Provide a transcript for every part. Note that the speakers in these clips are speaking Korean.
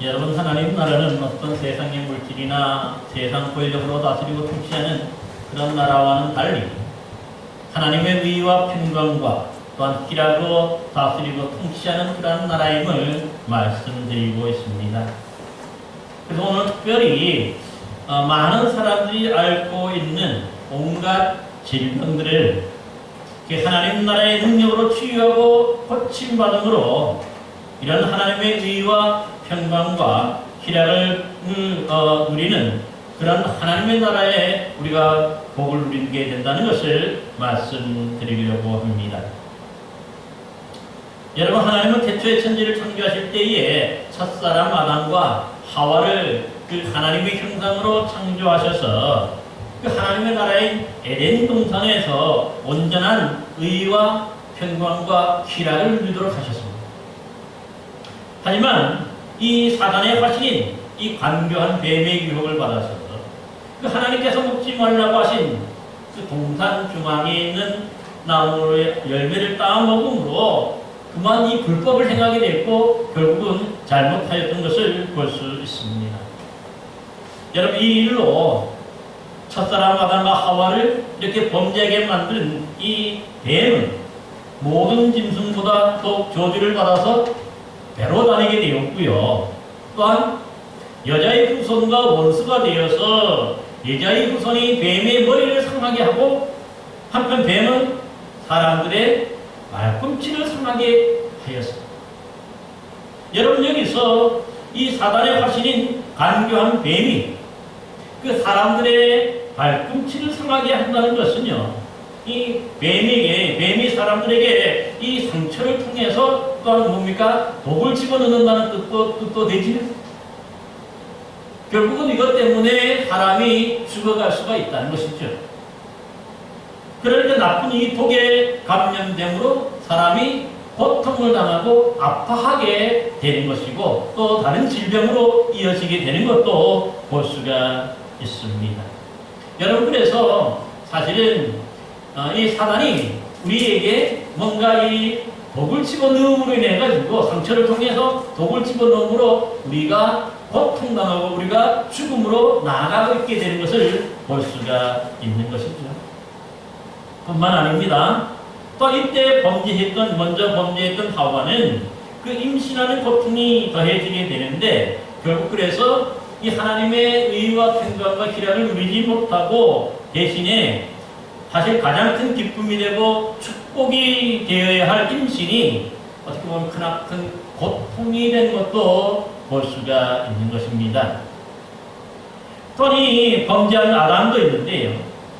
여러분, 하나님 나라는 어떤 세상의 물질이나 세상 권력으로 다스리고 통치하는 그런 나라와는 달리 하나님의 의와 평강과 또한 희락으로 다스리고 통치하는 그런 나라임을 말씀드리고 있습니다. 그래서 오늘 특별히 많은 사람들이 앓고 있는 온갖 질병들을 하나님 나라의 능력으로 치유하고 고침받음으로 이런 하나님의 의와 평강과 희락을 누리는 그런 하나님의 나라에 우리가 복을 누리게 된다는 것을 말씀드리려고 합니다. 여러분, 하나님은 태초에 천지를 창조하실 때에 첫사람 아담과 하와를 그 하나님의 형상으로 창조하셔서 그 하나님의 나라인 에덴 동산에서 온전한 의와 평강과 희락을 누리도록 하셨습니다. 하지만 이 사단의 화신인 이 간교한 뱀의 유혹을 받아서 그 하나님께서 먹지 말라고 하신 그 동산 중앙에 있는 나무의 열매를 따먹음으로 그만 이 불법을 행하게 됐고 결국은 잘못하였던 것을 볼 수 있습니다. 여러분, 이 일로 첫사람 아담과 하와를 이렇게 범죄하게 만든 이 뱀은 모든 짐승보다 더 저주를 받아서 배로 다니게 되었고요. 또한 여자의 후손과 원수가 되어서 여자의 후손이 뱀의 머리를 상하게 하고 한편 뱀은 사람들의 말꿈치를 상하게 하였습니다. 여러분, 여기서 이 사단의 화신인 간교한 뱀이 그 사람들의 발꿈치를 상하게 한다는 것은요, 이 뱀이 사람들에게 이 상처를 통해서 또한 뭡니까? 독을 집어넣는다는 뜻도 되지요. 결국은 이것 때문에 사람이 죽어갈 수가 있다는 것이죠. 그러니까 나쁜 이 독에 감염됨으로 사람이 고통을 당하고 아파하게 되는 것이고 또 다른 질병으로 이어지게 되는 것도 볼 수가 있습니다. 여러분, 그래서 사실은 이 사단이 우리에게 뭔가 이 독을 집어넣음으로 인해 가지고 상처를 통해서 독을 집어넣음으로 우리가 고통당하고 우리가 죽음으로 나아가고 있게 되는 것을 볼 수가 있는 것이죠. 뿐만 아닙니다. 또 이때 먼저 범죄했던 하와는 그 임신하는 고통이 더해지게 되는데 결국 그래서 이 하나님의 의와 평강과 희락을 누리지 못하고 대신에 사실 가장 큰 기쁨이 되고 축복이 되어야 할 임신이 어떻게 보면 크나큰 고통이 된 것도 볼 수가 있는 것입니다. 또 이 범죄한 아담도 있는데요.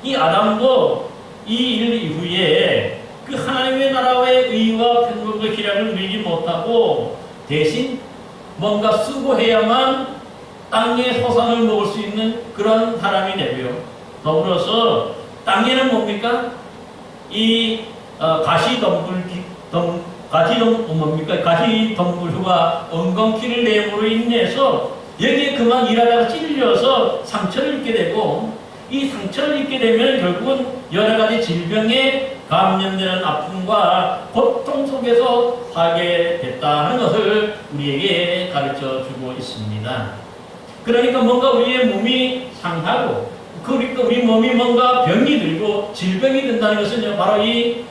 이 아담도 이 일 이후에 그 하나님의 나라의 의와 평강과 희락을 누리지 못하고 대신 뭔가 수고해야만 땅의 소산을 먹을 수 있는 그런 사람이 되고요. 더불어서 땅에는 뭡니까? 이 가시덤불후가 엉겅퀴를 내므로 인해서 여기에 그만 일하다가 찔려서 상처를 입게 되고 이 상처를 입게 되면 결국은 여러 가지 질병에 감염되는 아픔과 고통 속에서 살게 됐다는 것을 우리에게 가르쳐 주고 있습니다. 그러니까 뭔가 우리의 몸이 상하고 그러니까 우리 몸이 뭔가 병이 들고 질병이 된다는 것은 바로 이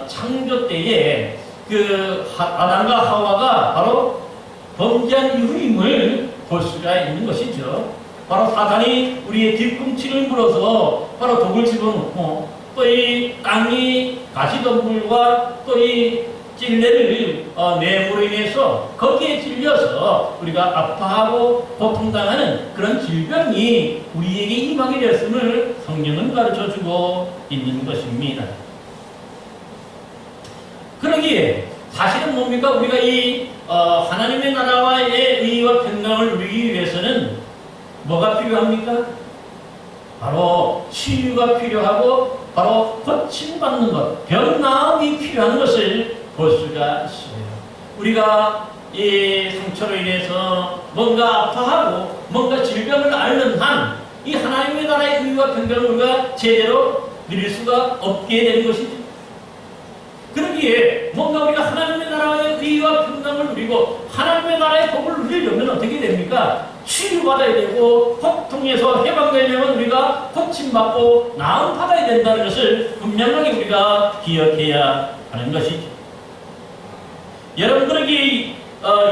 창조 때에 그 아담과 하와가 바로 범죄한 이후임을 볼 수가 있는 것이죠. 바로 사단이 우리의 뒤꿈치를 물어서 바로 독을 집어넣고 또 이 땅이 가시덤불과 또 이 찔레를 내므로 인해서 거기에 찔려서 우리가 아파하고 고통당하는 그런 질병이 우리에게 임하게 되었음을 성경은 가르쳐주고 있는 것입니다. 그러기에 사실은 뭡니까? 우리가 이 하나님의 나라와의 의와 평강을 누리기 위해서는 뭐가 필요합니까? 바로 치유가 필요하고 바로 고침받는 것, 병나음이 필요한 것을 볼 수가 있어요. 우리가 이 상처로 인해서 뭔가 아파하고 뭔가 질병을 앓는 한 이 하나님의 나라의 의와 평강을 우리가 제대로 누릴 수가 없게 되는 것이죠. 그러기에 뭔가 우리가 하나님의 나라의 의와 평강을 누리고 하나님의 나라의 복을 누리려면 어떻게 됩니까? 치유받아야 되고 고통에서 해방되려면 우리가 고침받고 나음받아야 된다는 것을 분명하게 우리가 기억해야 하는 것이죠. 여러분, 그러기에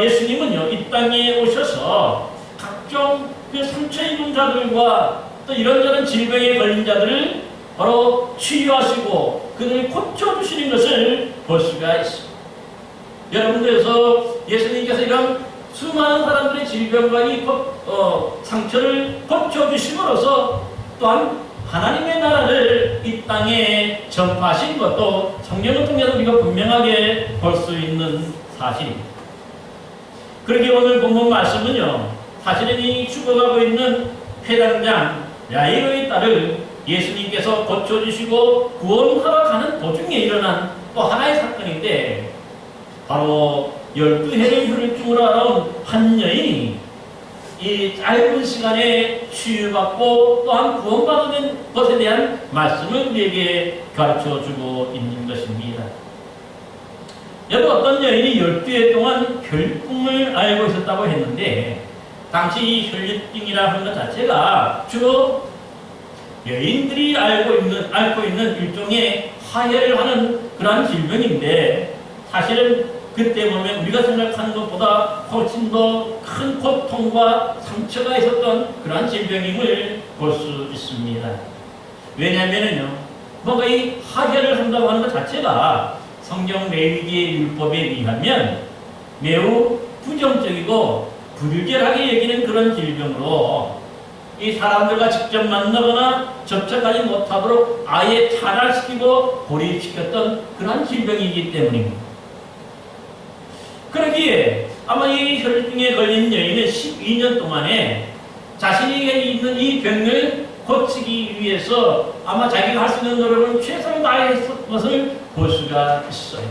예수님은요, 이 땅에 오셔서 각종 그 상처 입은 자들과 또 이런저런 질병에 걸린 자들을 바로 치유하시고 그들을 고쳐주시는 것을 볼 수가 있습니다. 여러분들께서 예수님께서 이런 수많은 사람들의 질병과 이 상처를 고쳐주심으로써 또한 하나님의 나라를 이 땅에 전파하신 것도 성경을 통해서 우리가 분명하게 볼 수 있는 사실입니다. 그러기에 오늘 본문 말씀은요, 사실은 이 죽어가고 있는 회당장 야이로의 딸을 예수님께서 고쳐주시고 구원하러 가는 도중에 일어난 또 하나의 사건인데, 바로 12해를 혈증으로 알아온 한 여인이 이 짧은 시간에 치유받고 또한 구원받는 것에 대한 말씀을 우리에게 가르쳐주고 있는 것입니다. 여러분, 어떤 여인이 12해 동안 혈증을 앓고 있었다고 했는데, 당시 이 혈증이라 하는 것 자체가 주로 여인들이 앓고 있는 일종의 하혈을 하는 그러한 질병인데, 사실은 그때 보면 우리가 생각하는 것보다 훨씬 더 큰 고통과 상처가 있었던 그러한 질병임을 볼 수 있습니다. 왜냐하면요, 뭔가 이 하혈을 한다고 하는 것 자체가 성경 레위기의 율법에 의하면 매우 부정적이고 불결하게 여기는 그런 질병으로 이 사람들과 직접 만나거나 접촉하지 못하도록 아예 차단시키고 고립시켰던 그런 질병이기 때문입니다. 그러기에 아마 이 혈증에 걸린 여인은 12년 동안에 자신에게 있는 이 병을 고치기 위해서 아마 자기가 할 수 있는 노력을 최선을 다했던 것을 볼 수가 있어요.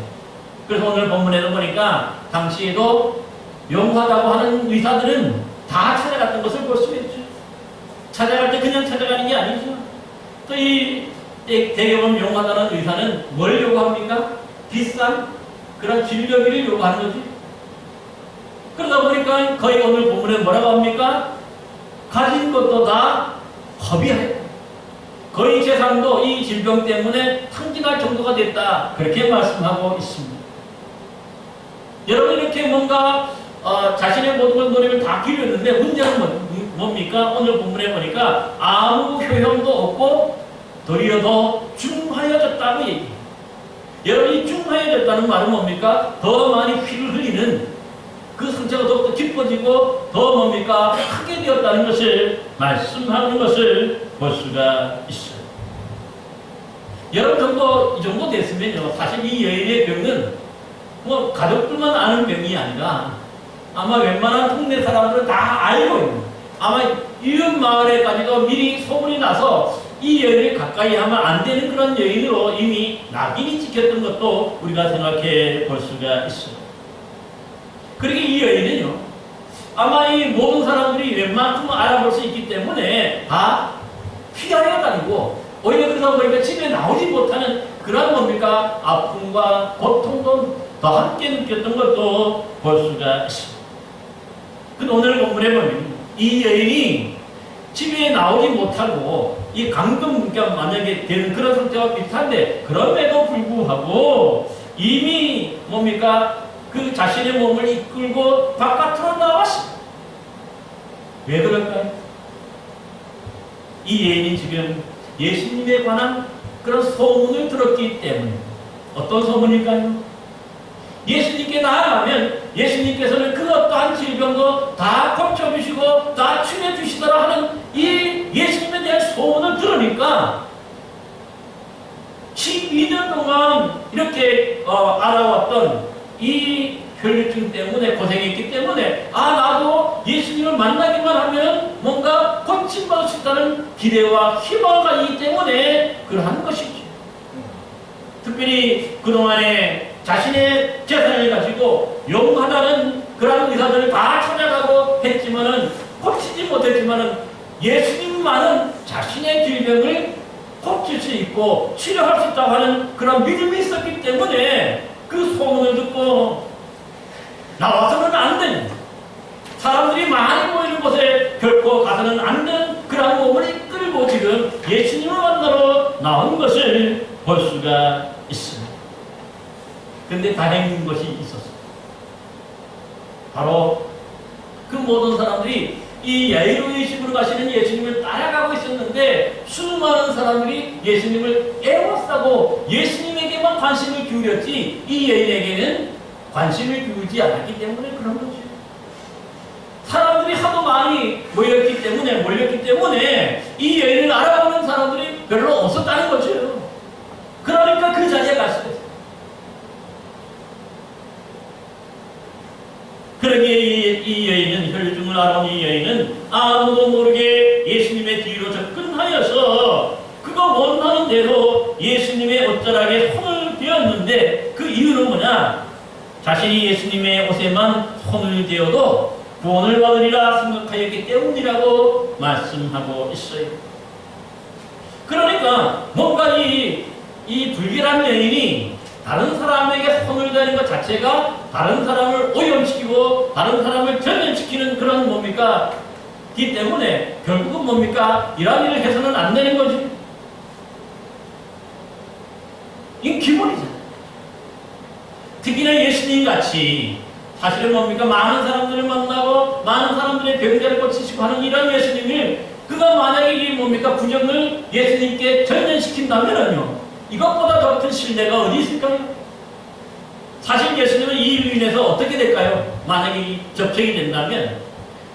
그래서 오늘 본문에도 보니까 당시에도 용하다고 하는 의사들은 다 찾아갔던 것을 볼 수 있죠. 찾아갈 때 그냥 찾아가는 게 아니죠. 또 이 대개보면 용하다는 의사는 뭘 요구합니까? 비싼 그런 진료비를 요구하는 거지. 그러다 보니까 거의 오늘 본문에 뭐라고 합니까? 가진 것도 다 허비하였다. 거의 재산도 이 질병 때문에 탕진할 정도가 됐다. 그렇게 말씀하고 있습니다. 여러분, 이렇게 뭔가 자신의 모든 노력을 다 기울였는데 문제는 뭡니까? 오늘 본문에 보니까 아무 효용도 없고 도리어 더 중하여졌다고 얘기해요. 여러분, 이 중하여졌다는 말은 뭡니까? 더 많이 피를 흘리는 그 상처가 더욱더 깊어지고 더 뭡니까? 크게 되었다는 것을 말씀하는 것을 볼 수가 있어요. 여러분, 이 정도 됐으면요, 사실 이 여인의 병은 뭐 가족들만 아는 병이 아니라 아마 웬만한 동네 사람들은 다 알고 있는, 아마 이웃 마을에까지도 미리 소문이 나서 이 여인을 가까이 하면 안 되는 그런 여인으로 이미 낙인이 찍혔던 것도 우리가 생각해 볼 수가 있어요. 그러게 이 여인은요, 아마 이 모든 사람들이 웬만큼 알아볼 수 있기 때문에 다 피하여 다니고, 오히려 그러다 보니까 집에 나오지 못하는 그런 뭡니까? 아픔과 고통도 더 함께 느꼈던 것도 볼 수가 있습니다. 근데 오늘 본문에 보면 이 여인이 집에 나오지 못하고 이 감금가 만약에 되는 그런 상태와 비슷한데, 그럼에도 불구하고 이미 뭡니까? 그 자신의 몸을 이끌고 바깥으로 나왔습니다. 왜 그럴까요? 이 여인이 지금 예수님에 관한 그런 소문을 들었기 때문에. 어떤 소문일까요? 예수님께 나아가면 예수님께서는 그 어떠한 질병도 다 고쳐주시고 다 치료해주시더라 하는 이 예수님에 대한 소문을 들으니까 12년 동안 이렇게 알아왔던 이 혈류증 때문에 고생했기 때문에, 나도 예수님을 만나기만 하면 뭔가 고침받을 수 있다는 기대와 희망이 있기 때문에 그러한 것이죠. 특별히 그동안에 자신의 재산을 가지고 용하다는 그런 의사들을 다 찾아가고 했지만은 고치지 못했지만은 예수님만은 자신의 질병을 고쳐 고칠 수 있고 치료할 수 있다고 하는 그런 믿음이 있었기 때문에 그 소문을 듣고 나와서는 안 되는, 사람들이 많이 모이는 곳에 결코 가서는 안 되는 그러한 몸을 이끌고 지금 예수님을 만나러 나온 것을 볼 수가 있습니다. 그런데 다행인 것이 있었습니다. 바로 그 모든 사람들이 이 야이로의 집으로 가시는 예수님을 따라가고 있었는데 수많은 사람들이 예수님을 애워싸고 예수님에게만 관심을 기울였지 이 여인에게는 관심을 기울이지 않았기 때문에 그런 거죠. 사람들이 하도 많이 몰렸기 때문에 이 여인을 알아보는 사람들이 별로 없었다는 거죠. 그러니까 그 자리에 갈 수가 있어요. 그러기에 이 여인은, 혈중을 알아온 이 여인은 아무도 모르게 예수님의 뒤로 접근하여서 그가 원하는 대로 예수님의 옷자락에 손을 대었는데 그 이유는 뭐냐? 자신이 예수님의 옷에만 손을 대어도 구원을 받으리라 생각하였기 때문이라고 말씀하고 있어요. 그러니까 뭔가 이 불길한 여인이 다른 사람에게 손을 대는 것 자체가 다른 사람을 오염시키고 다른 사람을 전염시키는 그런 뭡니까? 기 때문에 결국은 뭡니까? 이런 일을 해서는 안 되는 거지. 이게 기본이잖아요. 특히나 예수님 같이 사실은 뭡니까? 많은 사람들을 만나고 많은 사람들의 병자를 고치시고 하는 이런 예수님을 그가 만약에 이 뭡니까? 부정을 예수님께 전염시킨다면요. 이것보다 더 큰 신뢰가 어디 있을까요? 사실 예수님은 이 일로 인해서 어떻게 될까요? 만약에 접촉이 된다면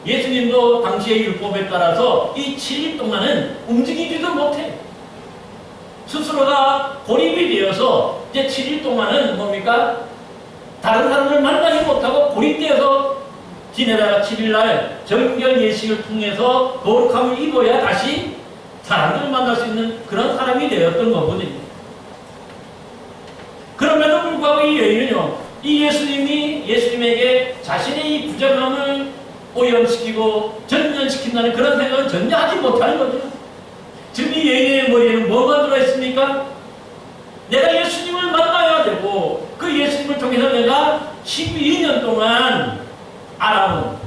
예수님도 당시의 율법에 따라서 이 7일 동안은 움직이지도 못해. 스스로가 고립이 되어서 이제 7일 동안은 뭡니까? 다른 사람을 만나지 못하고 고립되어서 지내다가 7일날 정결 예식을 통해서 거룩함을 입어야 다시 사람들을 만날 수 있는 그런 사람이 되었던 거거든요. 그럼에도 불구하고 이 여인은요, 이 예수님에게 자신의 이 부정함을 오염시키고 전염시킨다는 그런 생각은 전혀 하지 못하는 거죠. 지금 이 여인의 머리에는 뭐가 들어있습니까? 내가 예수님을 만나야 되고 그 예수님을 통해서 내가 12년 동안 알아온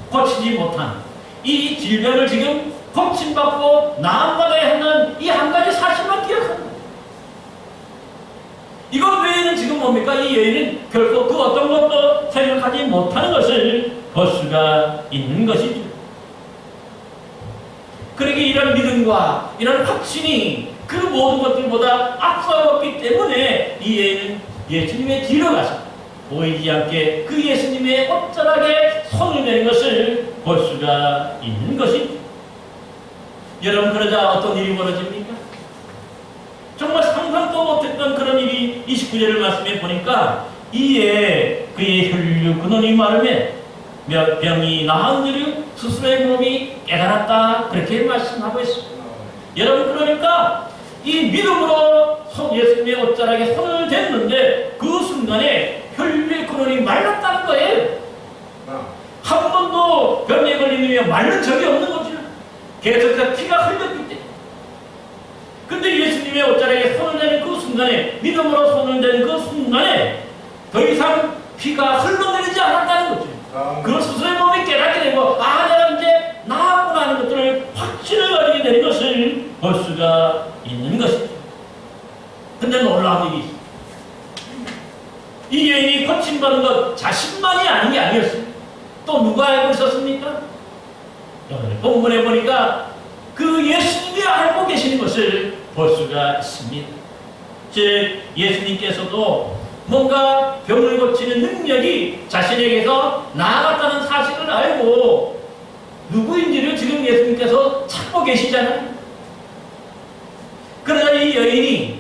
고치지 못한 이 질병을 지금 고침받고 나아가야 한다는 이 한 가지 사실만 기억합니다. 이것 외에는 지금 뭡니까? 이 여인은 결코 그 어떤 것도 생각하지 못하는 것을 볼 수가 있는 것이죠. 그러기에 이런 믿음과 이런 확신이 그 모든 것들보다 앞서갔기 때문에 이 여인은 예수님의 뒤로 가서 보이지 않게 그 예수님의 옷자락에 손을 내는 것을 볼 수가 있는 것이죠. 여러분, 그러자 어떤 일이 벌어집니까? 정말 상상도 못했던 그런 일이 29절을 말씀해 보니까 이에 그의 혈류 근원이 마름에 병이 나은 줄 스스로의 몸이 깨달았다, 그렇게 말씀하고 있습니다. 여러분, 그러니까 이 믿음으로 예수님의 옷자락에 손을 댔는데 그 순간에 혈류의 근원이 말랐다는 거예요. 한 번도 병에 걸리며 말른 적이 없는 거죠. 계속해서 피가 흘렸기 때문에. 근데 예수님의 옷자락에 손을 대는 그 순간에, 믿음으로 손을 대는 그 순간에 더 이상 피가 흘러내리지 않았다는 거죠. 그걸 스스로의 몸이 깨닫게 되고, 아, 내가 이제 나았구나 하는 것들을 확신을 가지게 되는 것을 볼 수가 있는 것이죠. 근데 놀라운 일이 있습니다. 이 여인이 고침받은 것 자신만이 아닌 게 아니었습니다. 또 누가 알고 있었습니까? 오늘 본문에 보니까 그 예수님이 알고 계시는 것을 볼 수가 있습니다. 즉, 예수님께서도 뭔가 병을 고치는 능력이 자신에게서 나아갔다는 사실을 알고 누구인지를 지금 예수님께서 찾고 계시잖아요. 그러자 이 여인이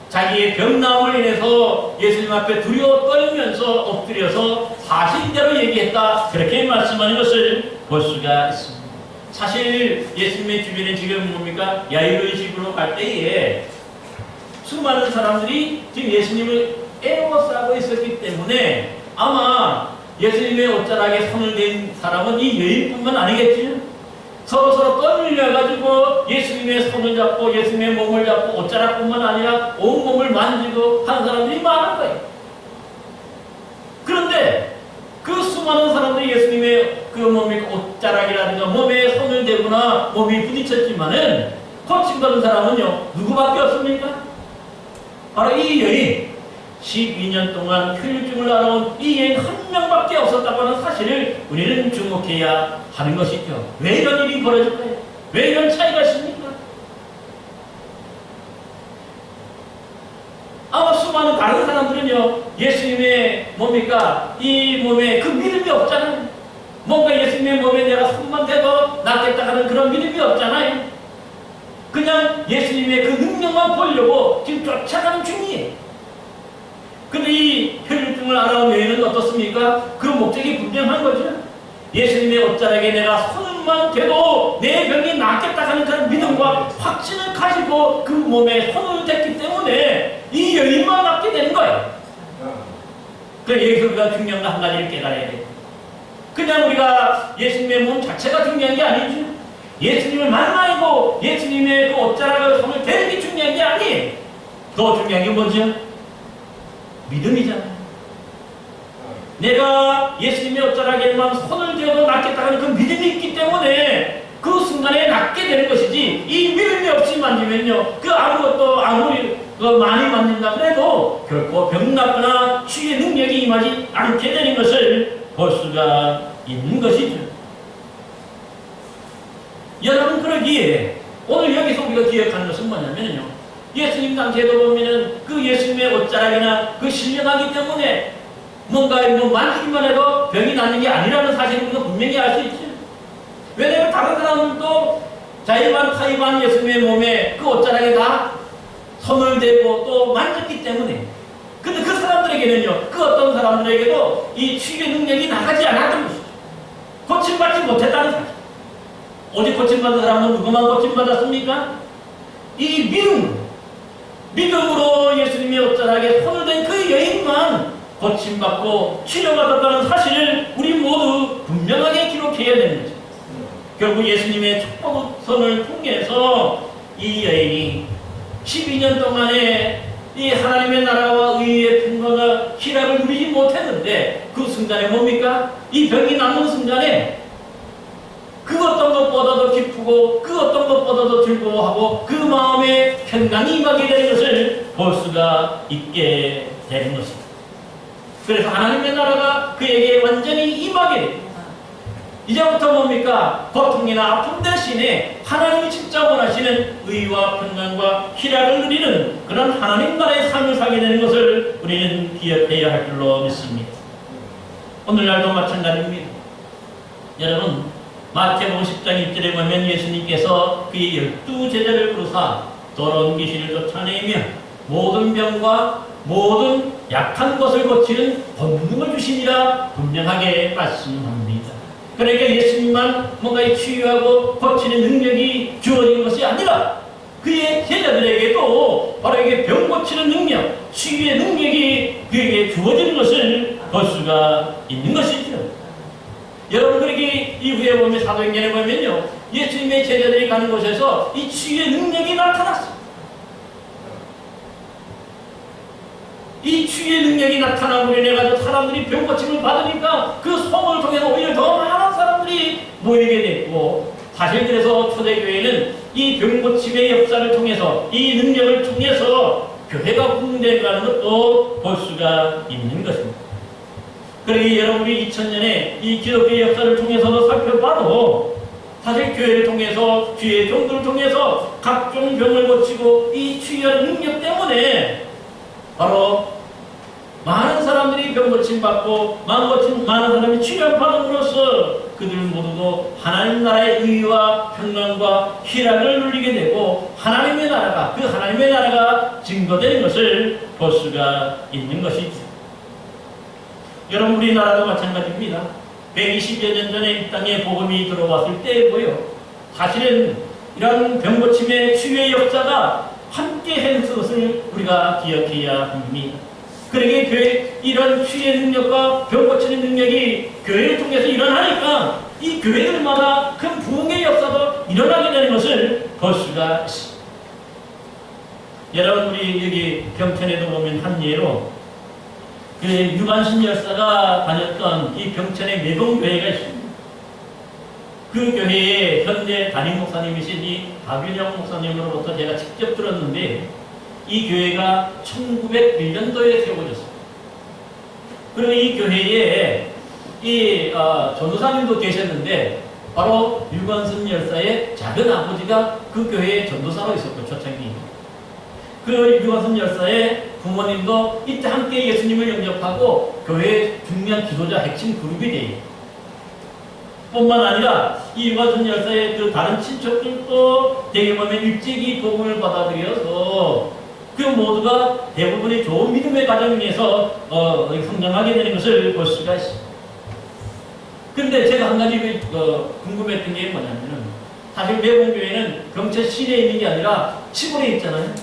자기의 병나음을 인해서 예수님 앞에 두려워 떨면서 엎드려서 사실대로 얘기했다, 그렇게 말씀하는 것을 볼 수가 있습니다. 사실 예수님의 주변에 지금 뭡니까? 야이로의 집으로 갈 때에 수많은 사람들이 지금 예수님을 애워싸고 있었기 때문에 아마 예수님의 옷자락에 손을 댄 사람은 이 여인뿐만 아니겠지요. 서로서로 떠밀려가지고 예수님의 손을 잡고 예수님의 몸을 잡고 옷자락뿐만 아니라 온몸을 만지고 한 사람들이 많은 거예요. 그런데 그 수많은 사람들이 예수님의 그 몸이 옷자락이라든가 몸에 손을 대거나 몸이 부딪혔지만은 고침받은 사람은요, 누구밖에 없습니까? 바로 이 여인, 12년 동안 혈류증을 앓아온 이 여인 한 명밖에 없었다고 하는 사실을 우리는 주목해야 하는 것이죠. 왜 이런 일이 벌어질까요? 왜 이런 차이가 있습니까? 아마 수많은 다른 사람들은요, 예수님의 뭡니까? 이 몸에 그 믿음이 없잖아요. 뭔가 예수님의 몸에 내가 손만 대도 낫겠다 하는 그런 믿음이 없잖아요. 그냥 예수님의 그 능력만 보려고 지금 쫓아가는 중이에요. 근데 이 혈류증을 앓아온 여인은 어떻습니까? 그 목적이 분명한 거죠. 예수님의 옷자락에 내가 손만 대도 내 병이 낫겠다 하는 그런 믿음과 확신을 가지고 그 몸에 손을 댔기 때문에 이 여인만 낫게 되는 거예요. 그래서 여기서 우리가 중요한 거 한 가지를 깨달아야 돼요. 그냥 우리가 예수님의 몸 자체가 중요한 게 아니죠. 예수님을 만나고 예수님의 그 옷자락을 손을 대는 게 중요한 게 아니에요. 더 중요한 게 뭐죠? 믿음이잖아요. 내가 예수님의 옷자락에만 손을 대어도 낫겠다 하는 그 믿음이 있기 때문에 그 순간에 낫게 되는 것이지, 이 믿음이 없이 만지면요, 그 아무것도 아무리 많이 만진다 그래도 결코 병 낫거나 치유의 능력이 임하지 않게 되는 것을 볼 수가 있는 것이죠. 여러분, 그러기에 오늘 여기서 우리가 기억하는 것은 뭐냐면요, 예수님 당시에도 보면은 그 예수님의 옷자락이나 그 신령하기 때문에 뭔가 만지기만 해도 병이 낫는 게 아니라는 사실을 우리가 분명히 알 수 있죠. 왜냐하면 다른 사람들도 자의반 타의반 예수님의 몸에 그 옷자락에 다 손을 대고 또 만졌기 때문에. 근데 그 사람들에게는요, 그 어떤 사람들에게도 이 치유의 능력이 나가지 않았던 것이죠. 고침받지 못했다는 사실. 어디 고침받은 사람은 누구만 고침받았습니까? 이 믿음으로 예수님의 옷자락에 손을 댄 그 여인만 고침받고 치료받았다는 사실을 우리 모두 분명하게 기록해야 되는 거죠. 결국 예수님의 축복선을 통해서 이 여인이 12년 동안에 이 하나님의 나라와 의의 평강과 희락을 누리지 못했는데, 그 순간에 뭡니까? 이 병이 낫는 순간에 그 어떤 것보다도 기쁘고 그 어떤 것보다도 즐거워하고 그 마음에 평강이 임하게 되는 것을 볼 수가 있게 되는 것입니다. 그래서 하나님의 나라가 그에게 완전히 임하게 됩니다. 이제부터 뭡니까? 고통이나 아픔 대신에 하나님이 진짜 원하시는 의와 평강과 희락을 누리는 그런 하나님 나라의 삶을 살게 되는 것을 우리는 기억해야 할 줄로 믿습니다. 오늘날도 마찬가지입니다. 여러분, 마태복음 10장 1절에 보면 예수님께서 그의 12제자를 부르사 더러운 귀신을 쫓아내며 모든 병과 모든 약한 것을 고치는 권능을 주시니라 분명하게 말씀합니다. 그러니까 예수님만 뭔가 치유하고 고치는 능력이 주어진 것이 아니라 그의 제자들에게도 바로 이게 병 고치는 능력, 치유의 능력이 그에게 주어지는 것을 볼 수가 있는 것이죠. 여러분, 그렇게 이후에 보면 사도행전에 보면요, 예수님의 제자들이 가는 곳에서 이 치유의 능력이 나타났어요. 이 치유의 능력이 나타나고 인해가지고 사람들이 병 고침을 받으니까 그 소문을 통해서 오히려 더 많은 사람들이 모이게 됐고, 사실 그래서 초대교회는 이 병 고침의 역사를 통해서 이 능력을 통해서 교회가 부흥되어가는 것도 볼 수가 있는 것입니다. 그러기 여러분이 2000년에 이 기독교의 역사를 통해서도 살펴봐도 사실 교회를 통해서 주의 종들을 통해서 각종 병을 고치고 이 치유하는 능력 때문에 바로 많은 사람들이 병 고침 받고 많은 사람이 치료받음으로써 그들 모두도 하나님 나라의 의와 평강과 희락을 누리게 되고 하나님의 나라가 증거되는 것을 볼 수가 있는 것이죠. 여러분, 우리나라도 마찬가지입니다. 120여 년 전에 이 땅에 복음이 들어왔을 때고요, 사실은 이런 병고침의 치유의 역사가 함께 했는 것을 우리가 기억해야 합니다. 그러기에 교회 이런 치유의 능력과 병고치는 능력이 교회를 통해서 일어나니까 이 교회들마다 큰 부흥의 역사도 일어나게 되는 것을 볼 수가 있습니다. 여러분, 우리 여기 병천에도 보면 한 예로 그 유관순 열사가 다녔던 이 병천의 매봉교회가 있습니다. 그 교회에 현재 담임 목사님이신 이 박윤영 목사님으로부터 제가 직접 들었는데, 이 교회가 1901년도에 세워졌습니다. 그리고 이 교회에 이 전도사님도 계셨는데, 바로 유관순 열사의 작은 아버지가 그 교회의 전도사로 있었고, 초창기. 그 유관순 열사의 부모님도 이때 함께 예수님을 영접하고 교회의 중요한 기도자 핵심 그룹이 돼요. 뿐만 아니라 이 유관순 열사의 그 다른 친척들도 되게 보면 일찍이 복음을 받아들여서 그 모두가 대부분이 좋은 믿음의 가정에서 성장하게 되는 것을 볼 수가 있습니다. 그런데 제가 한 가지 궁금했던 게 뭐냐면은, 사실 매봉교회는 병천 시내에 있는 게 아니라 시골에 있잖아요.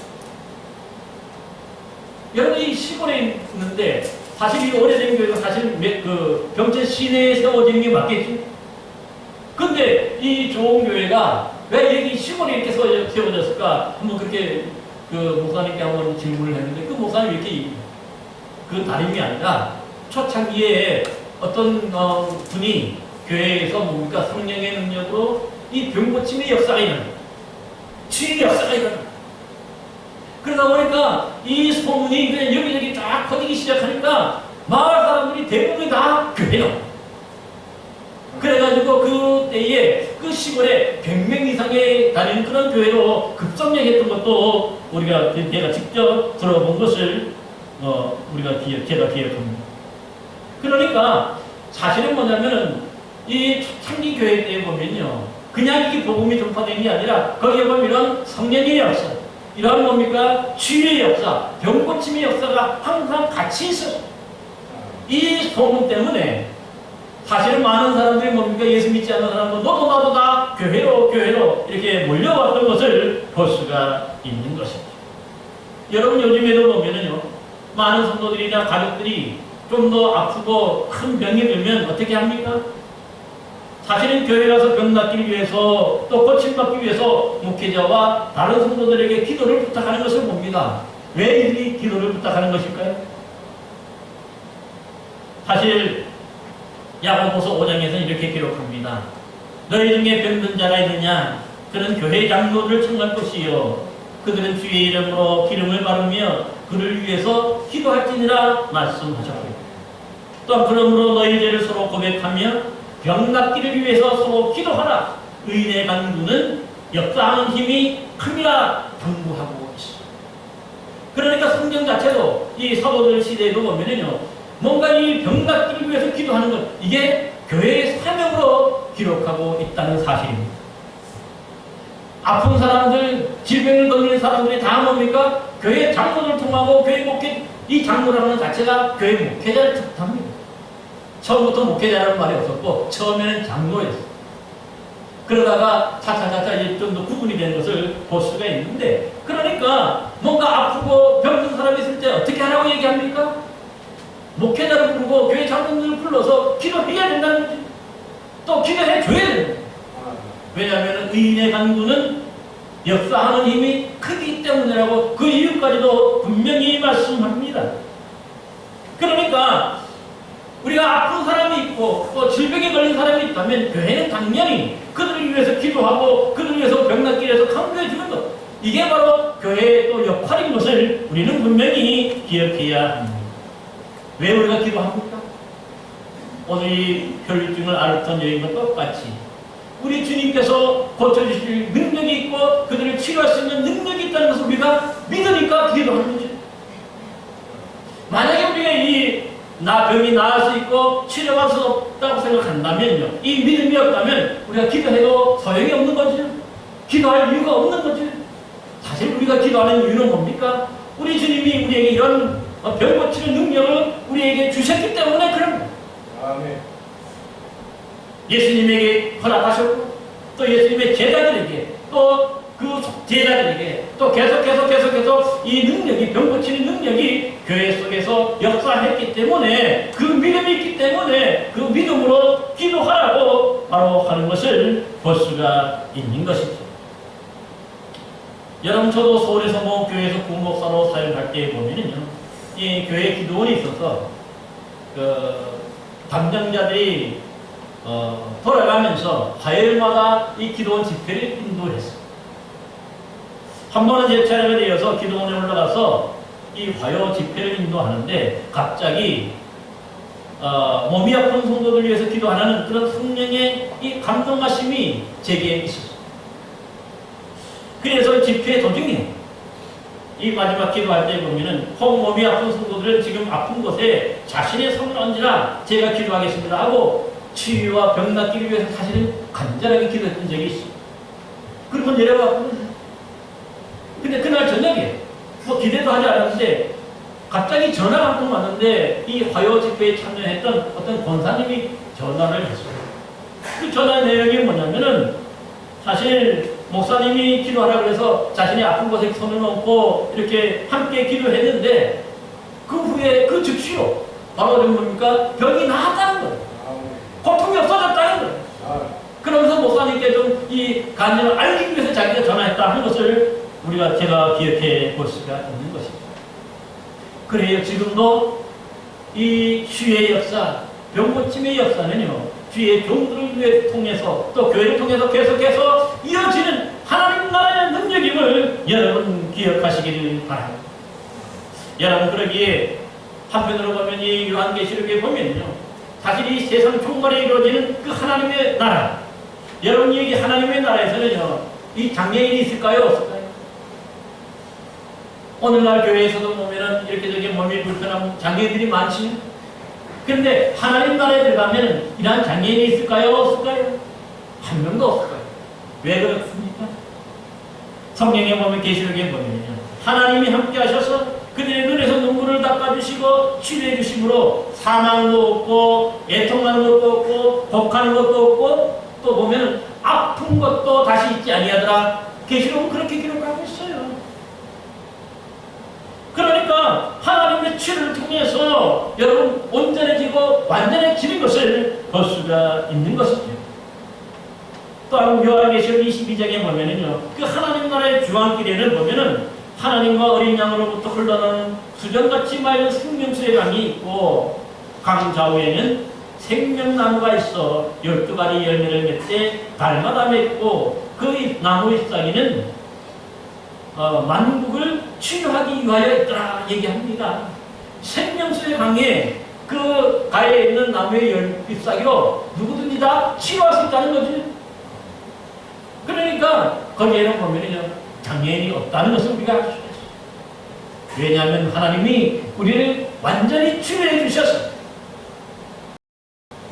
여러분, 이 시골에 있는데 사실 이 오래된 교회가 사실 병천 시내에 세워진 게 맞겠지? 근데 이 좋은 교회가 왜 여기 시골에 이렇게 세워졌을까? 한번 그렇게 그 목사님께 한번 질문을 했는데, 그 목사님이 이렇게 그 다름이 아니라 초창기에 어떤 분이 교회에서 뭡니까? 성령의 능력으로 이 병고침의 역사가 일어나, 치유의 역사가 일어나. 그러다 보니까 이 소문이 그냥 여기저기 쫙 퍼지기 시작하니까 마을 사람들이 대부분이 다 교회로. 그래가지고 그때에 그 시골에 100명 이상의 다니는 그런 교회로 급성장했던 것도 내가 직접 들어본 것을 제가 기억합니다. 그러니까 사실은 뭐냐면은 이 초창기 교회 때 보면요, 그냥 이게 복음이 전파된 게 아니라 거기에 보면 이런 성령의 역사, 이런 뭡니까? 치유의 역사, 병고침의 역사가 항상 같이 있어요. 이 소문 때문에 사실은 많은 사람들이 뭡니까? 예수 믿지 않는 사람도 너도 나도 다 교회로 이렇게 몰려왔던 것을 볼 수가 있는 것입니다. 여러분, 요즘에도 보면은요, 많은 성도들이나 가족들이 좀 더 아프고 큰 병이 들면 어떻게 합니까? 사실은 교회 가서 병 낫기 위해서, 또 고침받기 위해서 목회자와 다른 성도들에게 기도를 부탁하는 것을 봅니다. 왜 이 기도를 부탁하는 것일까요? 사실 야고보서 5장에서 이렇게 기록합니다. 너희 중에 병든 자가 있느냐? 그는 교회 장로를 청할 것이요, 그들은 주의 이름으로 기름을 바르며 그를 위해서 기도할지니라 말씀하셨고, 또 그러므로 너희 죄를 서로 고백하며 병 낫기를 위해서 서로 기도하라. 의인의 간구는 역사하는 힘이 큼이라 당부하고 있습니다. 그러니까 성경 자체도 이 사도들 시대에도 보면은요, 뭔가 이 병 낫기를 위해서 기도하는 것, 이게 교회의 사명으로 기록하고 있다는 사실입니다. 아픈 사람들, 질병을 걸리는 사람들이 다 뭡니까? 교회 장로를 통하고 교회 목회, 이 장로라는 자체가 교회 목회자를 뜻합니다. 처음부터 목회자라는 말이 없었고 처음에는 장로였어요. 그러다가 차차차차 이제 좀 더 구분이 되는 것을 볼 수가 있는데, 그러니까 뭔가 아프고 병든 사람이 있을 때 어떻게 하라고 얘기합니까? 목회자를 부르고 교회 장로들을 불러서 기도해야 된다는 거지. 또 기도해 줘야 된다. 왜냐하면 의인의 간구는 역사하는 힘이 크기 때문이라고 그 이유까지도 분명히 말씀합니다. 그러니까 우리가 아픈 사람이 있고 또 질병에 걸린 사람이 있다면 교회는 당연히 그들을 위해서 기도하고 그들을 위해서 병 낫기 위해서 강구해 주는 것, 이게 바로 교회의 또 역할인 것을 우리는 분명히 기억해야 합니다. 왜 우리가 기도합니까? 오늘 이 혈류증을 앓았던 여인과 똑같이 우리 주님께서 고쳐주실 능력이 있고 그들을 치료할 수 있는 능력이 있다는 것을 우리가 믿으니까 기도하는 거죠. 만약에 우리가 병이 나을 수 있고 치료할 수 없다고 생각한다면요, 이 믿음이 없다면 우리가 기도해도 소용이 없는 거죠. 기도할 이유가 없는 거죠. 사실 우리가 기도하는 이유는 뭡니까? 우리 주님이 우리에게 이런 병 고치는 능력을 우리에게 주셨기 때문에 그런 거예요. 아멘. 예수님에게 허락하셨고 또 예수님의 제자들에게 또 그 제자들에게 또 계속 이 능력이, 병 고치는 능력이 교회 속에서 역사했기 때문에 그 믿음이 있기 때문에 그 믿음으로 기도하라고 바로 하는 것을 볼 수가 있는 것이죠. 여러분, 저도 서울에서 교회에서 부목사로 사역할 때 보면은요, 이 교회 기도원이 있어서 담당자들이 돌아가면서 화요일마다 이 기도원 집회를 인도했어요. 한 번은 제 차례가 되어서 기도원에 올라가서 이 화요 집회를 인도하는데 갑자기 몸이 아픈 성도들 위해서 기도하는 그런 성령의 이 감동하심이 제게 있었어요. 그래서 집회 도중에 이 마지막 기도할 때 보면은 혹 몸이 아픈 성도들은 지금 아픈 곳에 자신의 손을 얹으라 제가 기도하겠습니다 하고 치유와 병 낫기를 위해서 사실은 간절하게 기도했던 적이 있어요. 그리고 내려갔거든요. 근데 그날 저녁에 기대도 하지 않았는데 갑자기 전화가 한 통 왔는데 이 화요 집회에 참여했던 어떤 권사님이 전화를 했어요. 그 전화 내용이 뭐냐면은 사실 목사님이 기도하라 그래서 자신이 아픈 곳에 손을 얹고 이렇게 함께 기도했는데 그 후에 그 즉시로 바로 뭡니까? 병이 나았다는 거예요. 고통이 없어졌다는 거예요. 그러면서 목사님께 좀 이 간증을 알리기 위해서 자기가 전화했다 하는 것을 제가 기억해 볼 수가 있는 것입니다. 그래요. 지금도 이 주의 역사, 병고침의 역사는요, 주의 종들을 통해서 또 교회를 통해서 계속해서 이어지는 하나님 나라의 능력임을 여러분 기억하시기를 바랍니다. 여러분, 그러기에 한편으로 보면 이 요한계시록에 보면요, 사실 이 세상 총괄에 이루어지는 그 하나님의 나라, 여러분 여기 하나님의 나라에서는요, 이 장애인이 있을까요? 없을까요? 오늘날 교회에서도 보면은 이렇게 저렇게 몸이 불편한 장애인들이 많지. 그런데 하나님 나라에 들어가면 이러한 장애인이 있을까요? 없을까요? 한 명도 없을 거예요. 왜 그렇습니까? 성경에 보면 계시록에 보면요, 하나님이 함께 하셔서 그들의 눈에서 눈물을 닦아주시고 치료해 주심으로 사망도 없고 애통하는 것도 없고 독하는 것도 없고 또 보면 아픈 것도 다시 있지 아니하더라. 계시록은 그렇게 기록하고 있어요. 그러니까 하나님의 치료를 통해서 여러분 온전해지고 완전해지는 것을 볼 수가 있는 것이죠. 또한 요한계시록 22장에 보면은요, 그 하나님 나라의 주황길에는 보면은 하나님과 어린 양으로부터 흘러나오는 수정같이 맑은 생명수의 강이 있고 강 좌우에는 생명나무가 있어 12가지 열매를 맺되 달마다 맺고 그 나무 잎사귀는 만국을 치유하기 위하여 있더라 얘기합니다. 생명수의 강에 그 가에 있는 나무의 잎사귀로 누구든지 다 치유할 수 있다는 거지. 그러니까 거기에는 보면은요, 장애인이 없다는 것을 우리가 알 수 있어요. 왜냐하면 하나님이 우리를 완전히 치유해 주셨어요.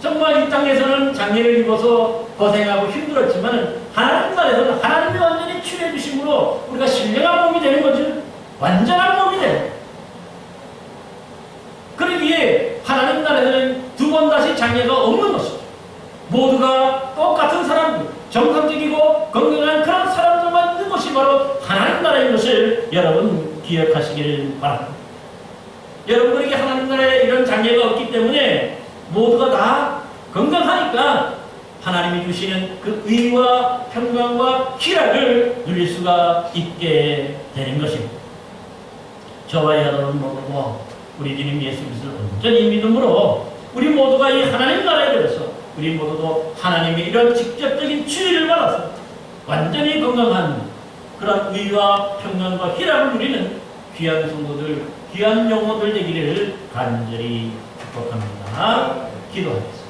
정말 이 땅에서는 장애를 입어서 고생하고 힘들었지만 하나님 나라에서는 하나님이 완전히 치유해 주심으로 우리가 신령한 몸이 되는 거죠. 완전한 몸이 돼요. 그러기에 하나님 나라에서는 두 번 다시 장애가 없는 것이죠. 모두가 똑같은 사람들, 정상적이고 건강한 그런 사람들만 있는 것이 바로 하나님 나라인 것을 여러분 기억하시길 바랍니다. 여러분들에게 하나님 나라에 이런 장애가 없기 때문에 모두가 다 건강하니까 하나님이 주시는 그 의와 평강과 희락을 누릴 수가 있게 되는 것입니다. 저와 여러분 모두가 우리 주님 예수 그리스도를 온전히 믿음으로 우리 모두가 이 하나님 나라에 들어서 우리 모두도 하나님의 이런 직접적인 치유를 받아서 완전히 건강한 그런 의와 평강과 희락을 누리는 귀한 성도들, 귀한 영혼들 되기를 간절히 축복합니다. 기도하겠습니다.